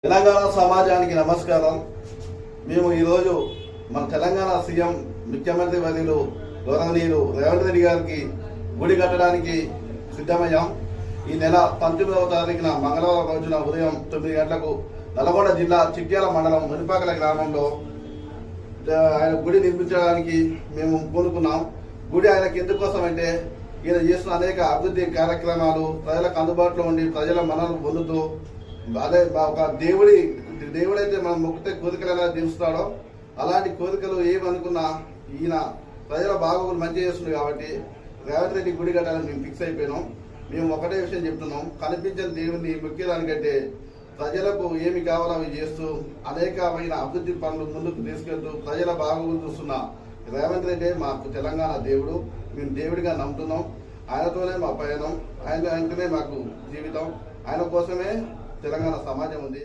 తెలంగాణ సమాజానికి నమస్కారం. మేము ఈరోజు మన తెలంగాణ సీఎం ముఖ్యమంత్రి వర్యులు గౌరవనీయులు రేవంత్ రెడ్డి గారికి గుడి కట్టడానికి సిద్ధమయ్యాం. ఈ నెల 19వ తారీఖున మంగళవారం రోజున ఉదయం 9 గంటలకు నల్గొండ జిల్లా చిట్యాల మండలం మునిపాకల గ్రామంలో ఆయన గుడి నిర్మించడానికి మేము కోరుకున్నాం. గుడి ఆయనకి ఎందుకోసం అంటే ఈయన చేస్తున్న అనేక అభివృద్ధి కార్యక్రమాలు ప్రజలకు అందుబాటులో ఉండి ప్రజల మనల్ని పొందుతూ అదే ఒక దేవుడైతే మనం మొక్కితే కోరికలు ఎలా తీరుస్తాడో అలాంటి కోరికలు ఏమనుకున్నా ఈయన ప్రజల బాగోగులు మంచి చేస్తుంది కాబట్టి రేవంత్ రెడ్డి గుడి కట్టాలని మేము ఫిక్స్ అయిపోయినాం. మేము ఒకటే విషయం చెప్తున్నాం, కనిపించిన దేవుడిని మొక్కేదానికంటే ప్రజలకు ఏమి కావాలో అవి చేస్తూ అనేకమైన అభివృద్ధి పనులు ముందుకు తీసుకెళ్తూ ప్రజల బాగోగులు చూస్తున్న రేవంత్ రెడ్డి మాకు తెలంగాణ దేవుడు. మేము దేవుడిగా నమ్ముతున్నాం. ఆయనతోనే మా పయనం, ఆయనతోనే మాకు జీవితం. ఆయన కోసమే తెలంగాణ సమాజం ఉంది.